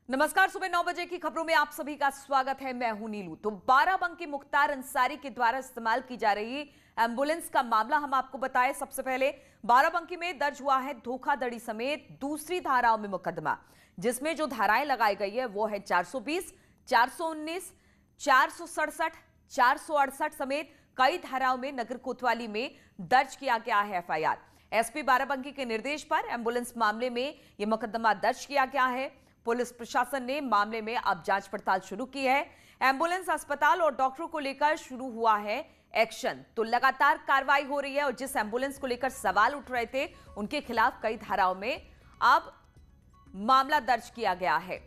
नमस्कार, सुबह 9 बजे की खबरों में आप सभी का स्वागत है। मैं हूं नीलू। तो बाराबंकी मुख्तार अंसारी के द्वारा इस्तेमाल की जा रही एम्बुलेंस का मामला हम आपको बताएं। सबसे पहले बाराबंकी में दर्ज हुआ है धोखाधड़ी समेत दूसरी धाराओं में मुकदमा, जिसमें जो धाराएं लगाई गई है वो है 420, 419, 467, 468 समेत कई धाराओं में नगर कोतवाली में दर्ज किया गया है एफआईआर। एसपी बाराबंकी के निर्देश पर एम्बुलेंस मामले में यह मुकदमा दर्ज किया गया है। पुलिस प्रशासन ने मामले में अब जांच पड़ताल शुरू की है। एम्बुलेंस, अस्पताल और डॉक्टरों को लेकर शुरू हुआ है एक्शन। तो लगातार कार्रवाई हो रही है और जिस एम्बुलेंस को लेकर सवाल उठ रहे थे उनके खिलाफ कई धाराओं में अब मामला दर्ज किया गया है।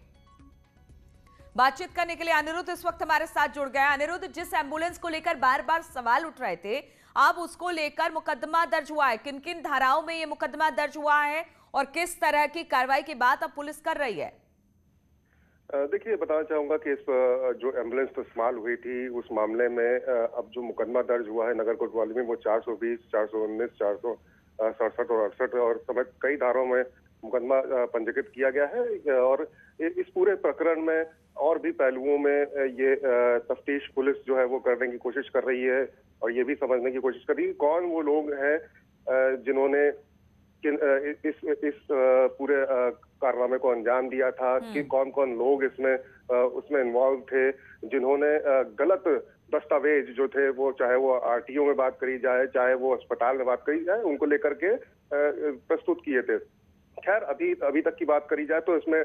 बातचीत करने के लिए अनिरुद्ध इस वक्त हमारे साथ जुड़ गया। अनिरुद्ध, जिस एम्बुलेंस को लेकर बार बार सवाल उठ रहे थे, अब उसको लेकर मुकदमा दर्ज हुआ है। किन किन धाराओं में यह मुकदमा दर्ज हुआ है और किस तरह की कार्रवाई की बात अब पुलिस कर रही है? देखिए, बताना चाहूंगा कि इस जो एम्बुलेंस इस्तेमाल हुई थी उस मामले में अब जो मुकदमा दर्ज हुआ है नगर कोतवाली में वो 420, 419, 467 और 68 और समेत कई धाराओं में मुकदमा पंजीकृत किया गया है। और इस पूरे प्रकरण में और भी पहलुओं में ये तफ्तीश पुलिस जो है वो करने की कोशिश कर रही है और ये भी समझने की कोशिश कर रही है कौन वो लोग हैं जिन्होंने इस पूरे कारनामे को अंजाम दिया था, कि कौन कौन लोग इसमें उसमें इन्वॉल्व थे, जिन्होंने गलत दस्तावेज जो थे वो चाहे वो आरटीओ में बात करी जाए चाहे वो अस्पताल में बात करी जाए उनको लेकर के प्रस्तुत किए थे। खैर, अभी तक की बात करी जाए तो इसमें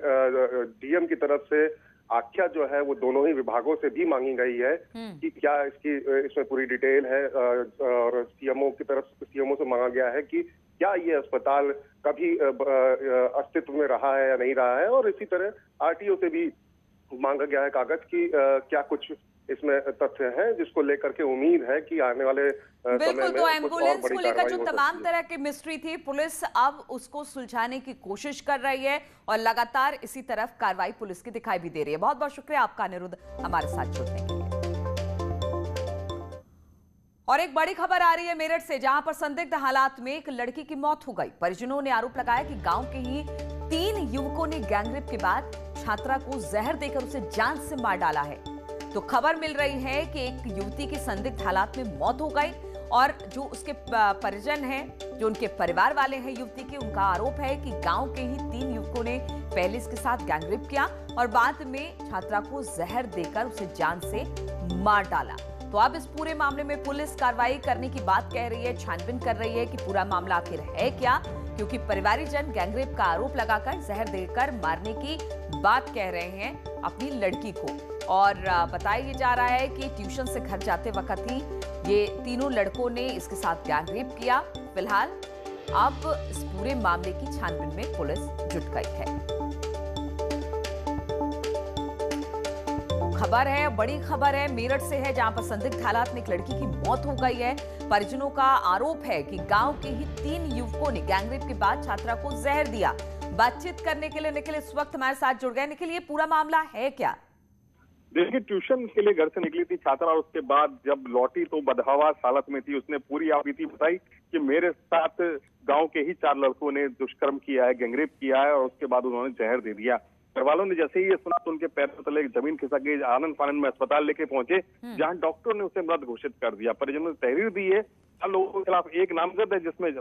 डीएम की तरफ से आख्या जो है वो दोनों ही विभागों से भी मांगी गई है कि क्या इसमें पूरी डिटेल है और सीएमओ से मांगा गया है कि क्या ये अस्पताल कभी अस्तित्व में रहा है या नहीं रहा है, और इसी तरह आरटीओ से भी मांगा गया है कागज की क्या कुछ इसमें तथ्य हैं जिसको लेकर के उम्मीद है कि आने वाले बिल्कुल। तो एम्बुलेंस को लेकर जो तमाम तरह की मिस्ट्री थी, पुलिस अब उसको सुलझाने की कोशिश कर रही है और लगातार इसी तरफ कार्रवाई पुलिस की दिखाई भी दे रही है। बहुत बहुत शुक्रिया आपका अनिरुद्ध हमारे साथ जुड़ने के लिए। और एक बड़ी खबर आ रही है मेरठ से, जहां पर संदिग्ध हालात में एक लड़की की मौत हो गई। परिजनों ने आरोप लगाया कि गांव के ही 3 युवकों ने गैंगरेप के बाद छात्रा को जहर देकर उसे जान से मार डाला है। तो खबर मिल रही है कि एक युवती की संदिग्ध हालात में मौत हो गई और जो उसके परिजन हैं, जो उनके परिवार वाले हैं युवती के, उनका आरोप है कि गांव के ही 3 युवकों ने पहले इसके साथ गैंगरेप किया और बाद में छात्रा को जहर देकर उसे जान से मार डाला। तो अब इस पूरे मामले में पुलिस कार्रवाई करने की बात कह रही है, छानबीन कर रही है कि पूरा मामला आखिर है क्या, क्योंकि परिवारीजन गैंगरेप का आरोप लगाकर जहर देकर मारने की बात कह रहे हैं अपनी लड़की को। और बताया जा रहा है कि ट्यूशन से घर जाते वक्त ही ये तीनों लड़कों ने इसके साथ गैंगरेप किया। फिलहाल अब इस पूरे मामले की छानबीन में पुलिस जुट गई है। खबर है, बड़ी खबर है, मेरठ से है, जहां पर संदिग्ध हालात में एक लड़की की मौत हो गई है। परिजनों का आरोप है कि गांव के ही 3 युवकों ने गैंगरेप के बाद छात्रा को जहर दिया। बातचीत करने के लिए निखिल इस वक्त हमारे साथ जुड़ गए। निखिल, ये पूरा मामला है क्या? देखिए, ट्यूशन के लिए घर से निकली थी छात्रा और उसके बाद जब लौटी तो बदहवास हालत में थी। उसने पूरी आपबीती बताई कि मेरे साथ गांव के ही 4 लड़कों ने दुष्कर्म किया है, गैंगरेप किया है और उसके बाद उन्होंने जहर दे दिया। घर वालों ने जैसे ही ये सुना तो उनके पैरों तले जमीन खिसक गई। आनंद फानंद में अस्पताल लेके पहुंचे, जहां डॉक्टर ने उसे मृत घोषित कर दिया। परिजनों ने तहरीर दी है, 4 लोगों के खिलाफ एक नामजद है, जिसमें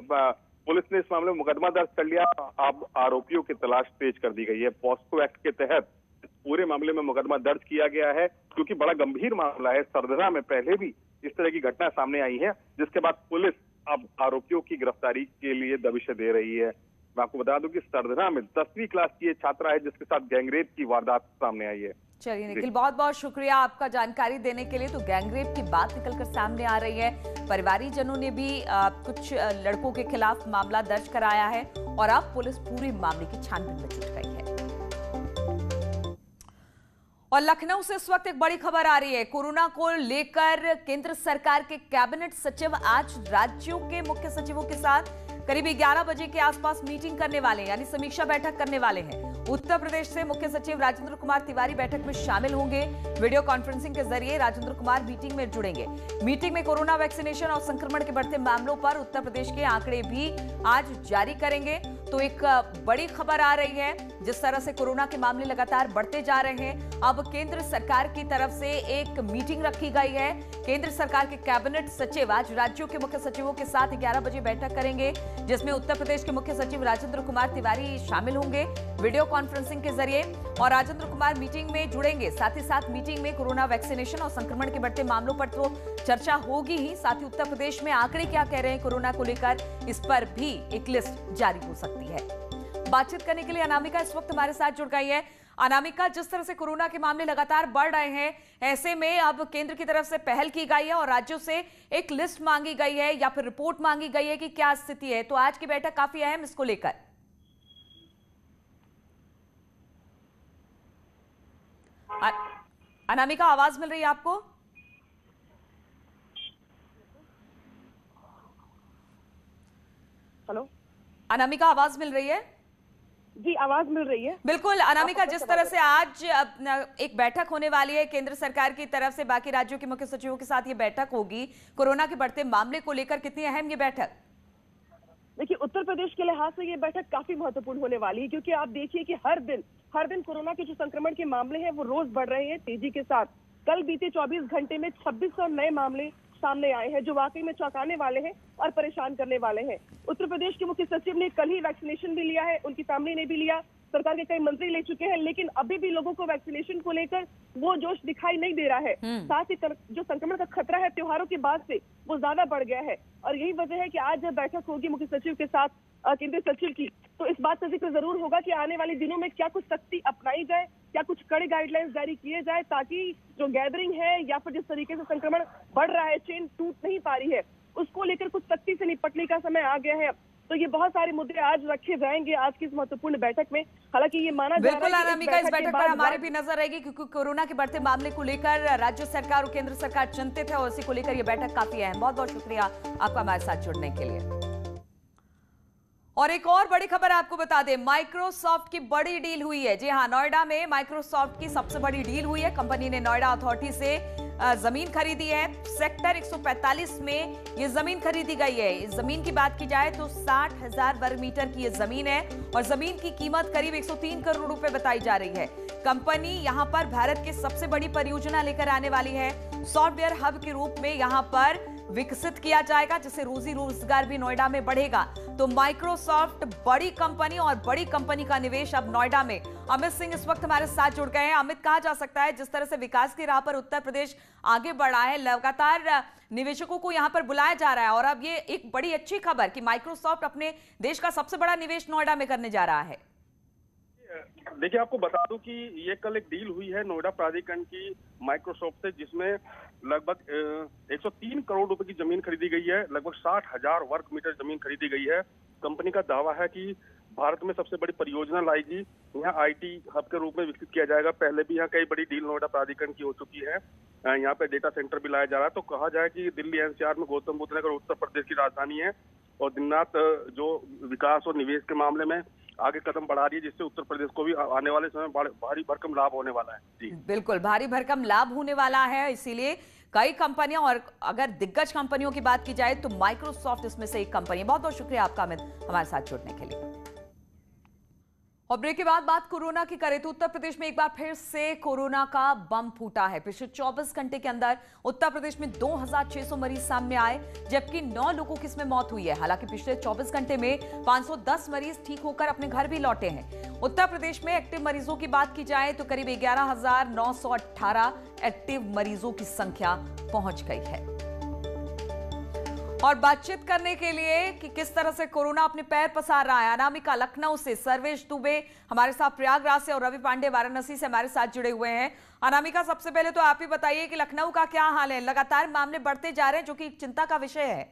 पुलिस ने इस मामले में मुकदमा दर्ज कर लिया। अब आरोपियों की तलाश तेज कर दी गई है। पॉस्को एक्ट के तहत पूरे मामले में मुकदमा दर्ज किया गया है, क्योंकि बड़ा गंभीर मामला है। सरधरा में पहले भी इस तरह की घटना सामने आई है, जिसके बाद पुलिस अब आरोपियों की गिरफ्तारी के लिए दबिशें दे रही है। मैं आपको बता दूं कि सरधरा में 10वीं क्लास की ये छात्रा है जिसके साथ गैंगरेप की वारदात सामने आई है। चलिए निखिल, बहुत बहुत शुक्रिया आपका जानकारी देने के लिए। तो गैंगरेप की बात निकलकर सामने आ रही है। परिवारीजनों ने भी कुछ लड़कों के खिलाफ मामला दर्ज कराया है और अब पुलिस पूरे मामले की छानबीन में जुट गई है। और लखनऊ से इस वक्त एक बड़ी खबर आ रही है। कोरोना को लेकर केंद्र सरकार के कैबिनेट सचिव आज राज्यों के मुख्य सचिवों के साथ करीब 11 बजे के आसपास मीटिंग करने वाले हैं, यानी समीक्षा बैठक करने वाले हैं। उत्तर प्रदेश से मुख्य सचिव राजेंद्र कुमार तिवारी बैठक में शामिल होंगे। वीडियो कॉन्फ्रेंसिंग के जरिए राजेंद्र कुमार मीटिंग में जुड़ेंगे। मीटिंग में कोरोना वैक्सीनेशन और संक्रमण के बढ़ते मामलों पर उत्तर प्रदेश के आंकड़े भी आज जारी करेंगे। तो एक बड़ी खबर आ रही है। जिस तरह से कोरोना के मामले लगातार बढ़ते जा रहे हैं, अब केंद्र सरकार की तरफ से एक मीटिंग रखी गई है। केंद्र सरकार के कैबिनेट सचिव आज राज्यों के मुख्य सचिवों के साथ 11 बजे बैठक करेंगे, जिसमें उत्तर प्रदेश के मुख्य सचिव राजेंद्र कुमार तिवारी शामिल होंगे वीडियो कॉन्फ्रेंसिंग के जरिए, और राजेंद्र कुमार मीटिंग में जुड़ेंगे। साथ ही साथ मीटिंग में कोरोना वैक्सीनेशन और संक्रमण के बढ़ते मामलों पर तो चर्चा होगी ही, साथ ही उत्तर प्रदेश में आंकड़े क्या कह रहे हैं कोरोना को लेकर, इस पर भी एक लिस्ट जारी हो सकती है। बातचीत करने के लिए अनामिका इस वक्त हमारे साथ जुड़ गई है। अनामिका, जिस तरह से कोरोना के मामले लगातार बढ़ रहे हैं, ऐसे में अब केंद्र की तरफ से पहल की गई है और राज्यों से एक लिस्ट मांगी गई है या फिर रिपोर्ट मांगी गई है कि क्या स्थिति है, तो आज की बैठक काफी अहम इसको लेकर। अनामिका, आवाज मिल रही है आपको? हेलो अनामिका, आवाज मिल रही है? जी, आवाज मिल रही है। बिल्कुल अनामिका, जिस तरह से आज एक बैठक होने वाली है केंद्र सरकार की तरफ से, बाकी राज्यों के मुख्य सचिवों के साथ ये बैठक होगी कोरोना के बढ़ते मामले को लेकर, कितनी अहम ये बैठक? देखिए, उत्तर प्रदेश के लिहाज से ये बैठक काफी महत्वपूर्ण होने वाली है, क्योंकि आप देखिए कि हर दिन कोरोना के जो संक्रमण के मामले हैं वो रोज बढ़ रहे हैं तेजी के साथ। कल बीते 24 घंटे में 2600 नए मामले सामने आए हैं, जो वाकई में चौंकाने वाले हैं और परेशान करने वाले हैं। उत्तर प्रदेश के मुख्य सचिव ने कल ही वैक्सीनेशन भी लिया है, उनकी फैमिली ने भी लिया, सरकार के कई मंत्री ले चुके हैं, लेकिन अभी भी लोगों को वैक्सीनेशन को लेकर वो जोश दिखाई नहीं दे रहा है। साथ ही जो संक्रमण का खतरा है त्योहारों के बाद से वो ज्यादा बढ़ गया है, और यही वजह है कि आज जब बैठक होगी मुख्य सचिव के साथ केंद्रीय सचिव की, तो इस बात का जिक्र जरूर होगा कि आने वाले दिनों में क्या कुछ सख्ती अपनाई जाए, क्या कुछ कड़े गाइडलाइंस जारी किए जाए, ताकि जो गैदरिंग है या फिर जिस तरीके से संक्रमण बढ़ रहा है, चेन टूट नहीं पा रही है, उसको लेकर कुछ सख्ती से निपटने का समय आ गया है। तो ये बहुत सारे मुद्दे आज रखे जाएंगे आज की इस महत्वपूर्ण बैठक में। हालांकि ये माना जा रहा है बिल्कुल अनामिका, इस बैठक पर हमारी भी नजर रहेगी, क्योंकि कोरोना के बढ़ते मामले को लेकर राज्य सरकार और केंद्र सरकार चिंतित है, और इसी को लेकर यह बैठक काफी अहम। बहुत बहुत शुक्रिया आपका हमारे साथ जुड़ने के लिए। और एक और बड़ी खबर आपको बता दें, माइक्रोसॉफ्ट की बड़ी डील हुई है। जी हां, नोएडा में माइक्रोसॉफ्ट की सबसे बड़ी डील हुई है। कंपनी ने नोएडा अथॉरिटी से जमीन खरीदी है। सेक्टर 145 में ये जमीन खरीदी गई है। इस जमीन की बात की जाए तो 60,000 वर्ग मीटर की ये जमीन है, और जमीन की कीमत करीब 103 करोड़ रुपए बताई जा रही है। कंपनी यहां पर भारत की सबसे बड़ी परियोजना लेकर आने वाली है। सॉफ्टवेयर हब के रूप में यहां पर विकसित किया जाएगा, जिससे रोजी रोजगार भी नोएडा में बढ़ेगा। तो माइक्रोसॉफ्ट बड़ी कंपनी, और बड़ी कंपनी का निवेश अब नोएडा में। अमित सिंह इस वक्त हमारे साथ जुड़ गए हैं। अमित, कहा जा सकता है जिस तरह से विकास की राह पर उत्तर प्रदेश आगे बढ़ा है, लगातार निवेशकों को यहां पर बुलाया जा रहा है, और अब ये एक बड़ी अच्छी खबर कि माइक्रोसॉफ्ट अपने देश का सबसे बड़ा निवेश नोएडा में करने जा रहा है। देखिए, आपको बता दूं कि ये कल एक डील हुई है नोएडा प्राधिकरण की माइक्रोसॉफ्ट से, जिसमें लगभग 103 करोड़ रुपए की जमीन खरीदी गई है। लगभग 60,000 वर्ग मीटर जमीन खरीदी गई है। कंपनी का दावा है कि भारत में सबसे बड़ी परियोजना लाएगी, यहाँ आईटी हब के रूप में विकसित किया जाएगा। पहले भी यहाँ कई बड़ी डील नोएडा प्राधिकरण की हो चुकी है। यहाँ पे डेटा सेंटर भी लाया जा रहा है। तो कहा जाए कि दिल्ली एनसीआर में गौतम बुद्ध नगर उत्तर प्रदेश की राजधानी है, और दिन रात जो विकास और निवेश के मामले में आगे कदम बढ़ा रही है, जिससे उत्तर प्रदेश को भी आने वाले समय भारी भरकम लाभ होने वाला है। जी बिल्कुल, भारी भरकम लाभ होने वाला है। इसीलिए कई कंपनियां, और अगर दिग्गज कंपनियों की बात की जाए तो माइक्रोसॉफ्ट इसमें से एक कंपनी है। बहुत बहुत शुक्रिया आपका अमित हमारे साथ जुड़ने के लिए। और ब्रेक के बाद बात कोरोना की करें तो उत्तर प्रदेश में एक बार फिर से कोरोना का बम फूटा है। पिछले 24 घंटे के अंदर उत्तर प्रदेश में 2600 मरीज सामने आए, जबकि 9 लोगों की इसमें मौत हुई है। हालांकि पिछले 24 घंटे में 510 मरीज ठीक होकर अपने घर भी लौटे हैं। उत्तर प्रदेश में एक्टिव मरीजों की बात की जाए तो करीब 11,918 एक्टिव मरीजों की संख्या पहुंच गई है। और बातचीत करने के लिए कि किस तरह से कोरोना अपने पैर पसार रहा है, अनामिका लखनऊ से, सर्वेश दुबे हमारे साथ प्रयागराज से, और रवि पांडे वाराणसी से हमारे साथ जुड़े हुए हैं। अनामिका, सबसे पहले तो आप ही बताइए कि लखनऊ का क्या हाल है? लगातार मामले बढ़ते जा रहे हैं, जो कि चिंता का विषय है।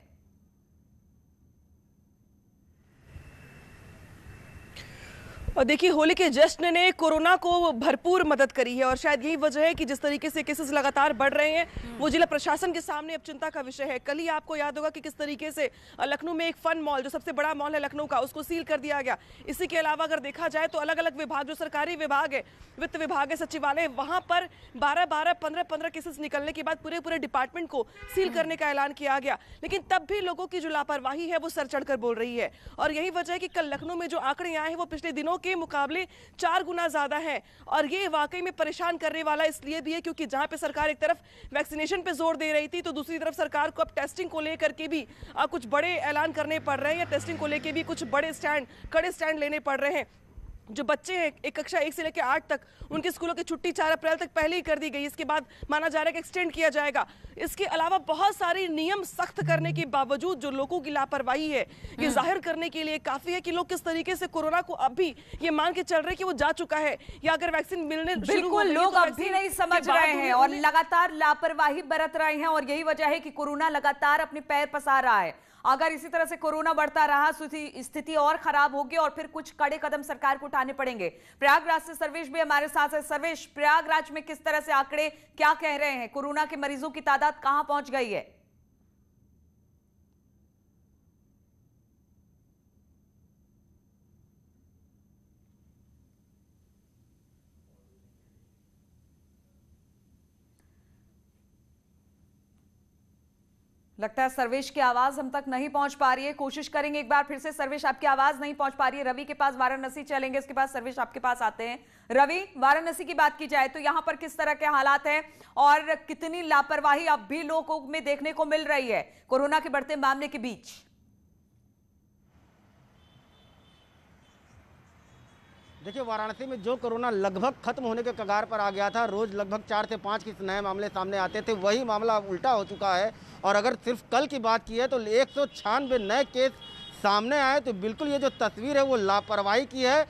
और देखिए, होली के जश्न ने कोरोना को भरपूर मदद करी है और शायद यही वजह है कि जिस तरीके से केसेस लगातार बढ़ रहे हैं वो जिला प्रशासन के सामने अब चिंता का विषय है। कल ही आपको याद होगा कि किस तरीके से लखनऊ में एक फन मॉल, जो सबसे बड़ा मॉल है लखनऊ का, उसको सील कर दिया गया। इसी के अलावा अगर देखा जाए तो अलग अलग विभाग, जो सरकारी विभाग है, वित्त विभाग है, सचिवालय, वहां पर 12-12, 15-15 केसेस निकलने के बाद पूरे डिपार्टमेंट को सील करने का ऐलान किया गया। लेकिन तब भी लोगों की जो लापरवाही है वो सर चढ़कर बोल रही है और यही वजह है कि कल लखनऊ में जो आंकड़े आए हैं वो पिछले दिनों के मुकाबले 4 गुना ज्यादा है। और ये वाकई में परेशान करने वाला इसलिए भी है क्योंकि जहां पे सरकार एक तरफ वैक्सीनेशन पे जोर दे रही थी तो दूसरी तरफ सरकार को अब टेस्टिंग को लेकर के भी कुछ बड़े ऐलान करने पड़ रहे हैं या टेस्टिंग को लेकर भी कुछ बड़े कड़े स्टैंड लेने पड़ रहे हैं। जो बच्चे हैं एक कक्षा 1 से लेकर 8 तक, उनके स्कूलों की छुट्टी 4 अप्रैल तक पहले ही कर दी गई। इसके बाद माना जा रहा है कि एक्सटेंड किया जाएगा। इसके अलावा बहुत सारे नियम सख्त करने के बावजूद जो लोगों की लापरवाही है ये जाहिर करने के लिए काफी है कि लोग किस तरीके से कोरोना को अब भी ये मान के चल रहे कि वो जा चुका है या अगर वैक्सीन मिलने बिल्कुल लोग अब भी नहीं समझ रहे हैं और लगातार लापरवाही बरत रहे हैं और यही वजह है कि कोरोना लगातार अपने पैर पसार रहा है। अगर इसी तरह से कोरोना बढ़ता रहा स्थिति और खराब होगी और फिर कुछ कड़े कदम सरकार को उठाने पड़ेंगे। प्रयागराज से सर्वेश भी हमारे साथ है। सर्वेश, प्रयागराज में किस तरह से आंकड़े क्या कह रहे हैं? कोरोना के मरीजों की तादाद कहां पहुंच गई है? लगता है सर्वेश की आवाज हम तक नहीं पहुंच पा रही है। कोशिश करेंगे एक बार फिर से। सर्वेश, आपकी आवाज नहीं पहुंच पा रही है। रवि के पास वाराणसी चलेंगे, इसके बाद सर्वेश आपके पास आते हैं। रवि, वाराणसी की बात की जाए तो यहां पर किस तरह के हालात हैं और कितनी लापरवाही अब भी लोगों में देखने को मिल रही है कोरोना के बढ़ते मामले के बीच? देखिए, वाराणसी में जो कोरोना लगभग खत्म होने के कगार पर आ गया था, रोज लगभग 4 से 5 के नए मामले सामने आते थे, वही मामला अब उल्टा हो चुका है। और अगर सिर्फ कल की बात की है तो 196 नए केस सामने आए। तो बिल्कुल ये जो तस्वीर है वो लापरवाही की है।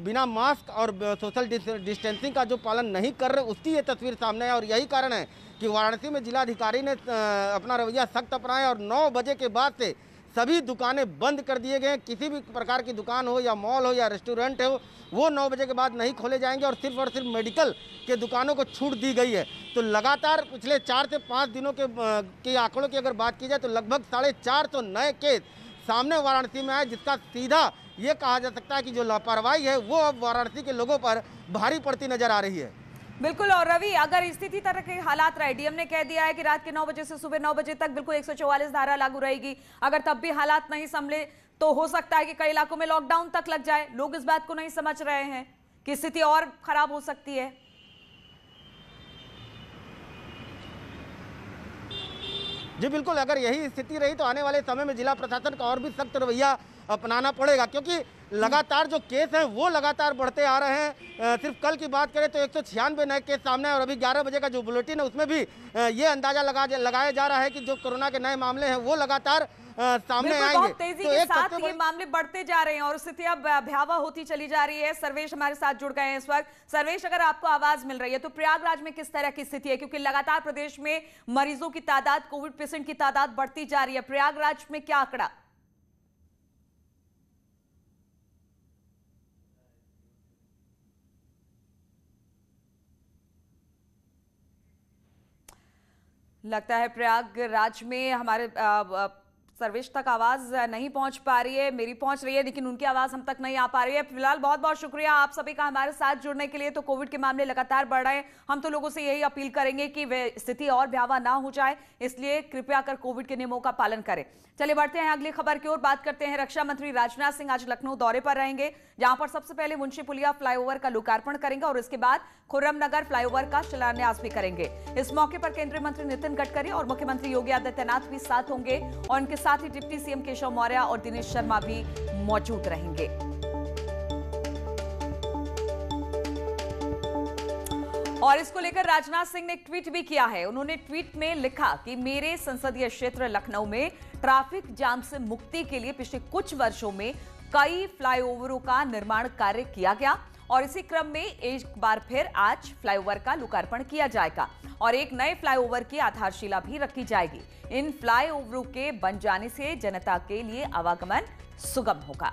बिना मास्क और सोशल डिस्टेंसिंग का जो पालन नहीं कर रहे उसकी ये तस्वीर सामने है। और यही कारण है कि वाराणसी में जिलाधिकारी ने अपना रवैया सख्त अपनाया और 9 बजे के बाद से सभी दुकानें बंद कर दिए गए। किसी भी प्रकार की दुकान हो या मॉल हो या रेस्टोरेंट हो, वो 9 बजे के बाद नहीं खोले जाएंगे और सिर्फ मेडिकल के दुकानों को छूट दी गई है। तो लगातार पिछले 4 से 5 दिनों के आंकड़ों की अगर बात की जाए तो लगभग 450 नए केस सामने वाराणसी में आए, जिसका सीधा ये कहा जा सकता है कि जो लापरवाही है वो अब वाराणसी के लोगों पर भारी पड़ती नजर आ रही है। बिल्कुल। और रवि, अगर स्थिति तरह के हालात रहे, डीएम ने कह दिया है कि रात के 9 बजे से सुबह 9 बजे तक बिल्कुल 144 धारा लागू रहेगी। अगर तब भी हालात नहीं संभले तो हो सकता है कि कई इलाकों में लॉकडाउन तक लग जाए। लोग इस बात को नहीं समझ रहे हैं कि स्थिति और खराब हो सकती है। जी बिल्कुल, अगर यही स्थिति रही तो आने वाले समय में जिला प्रशासन का और भी सख्त रवैया अपनाना पड़ेगा, क्योंकि लगातार जो केस हैं वो लगातार बढ़ते आ रहे हैं। सिर्फ कल की बात करें तो 196 नए केस सामने है और अभी 11 बजे का जो बुलेटिन है उसमें भी ये अंदाजा लगाया जा रहा है कि जो कोरोना के नए मामले हैं वो लगातार सामने आएंगे। बहुत तेजी के साथ ये मामले बढ़ते जा रहे हैं और स्थिति अब भयावह होती चली जा रही है। सर्वेश हमारे साथ जुड़ गए हैं इस वक्त। सर्वेश, अगर आपको आवाज मिल रही है तो प्रयागराज में किस तरह की स्थिति है? क्योंकि लगातार प्रदेश में मरीजों की तादाद, कोविड पेशेंट की तादाद बढ़ती जा रही है। प्रयागराज में क्या आंकड़ा? लगता है प्रयागराज में हमारे सर्वेश तक आवाज नहीं पहुंच पा रही है। मेरी पहुंच रही है लेकिन उनकी आवाज हम तक नहीं आ पा रही है। फिलहाल बहुत बहुत शुक्रिया आप सभी का हमारे साथ जुड़ने के लिए। तो कोविड के मामले लगातार बढ़ रहे हैं, हम तो लोगों से यही अपील करेंगे कि वे स्थिति और भयावह ना हो जाए, इसलिए कृपया कर कोविड के नियमों का पालन करें। चलिए बढ़ते हैं अगली खबर की ओर। बात करते हैं, रक्षा मंत्री राजनाथ सिंह आज लखनऊ दौरे पर रहेंगे, जहां पर सबसे पहले मुंशी पुलिया फ्लाईओवर का लोकार्पण करेंगे और इसके बाद खुर्रमनगर फ्लाईओवर का शिलान्यास भी करेंगे। इस मौके पर केंद्रीय मंत्री नितिन गडकरी और मुख्यमंत्री योगी आदित्यनाथ भी साथ होंगे और उनके साथ ही डिप्टी सीएम केशव मौर्य और दिनेश शर्मा भी मौजूद रहेंगे। और इसको लेकर राजनाथ सिंह ने एक ट्वीट भी किया है। उन्होंने ट्वीट में लिखा कि मेरे संसदीय क्षेत्र लखनऊ में ट्रैफिक जाम से मुक्ति के लिए पिछले कुछ वर्षों में कई फ्लाईओवरों का निर्माण कार्य किया गया और इसी क्रम में एक बार फिर आज फ्लाईओवर का लोकार्पण किया जाएगा और एक नए फ्लाईओवर की आधारशिला भी रखी जाएगी। इन फ्लाईओवरों के बन जाने से जनता के लिए आवागमन सुगम होगा।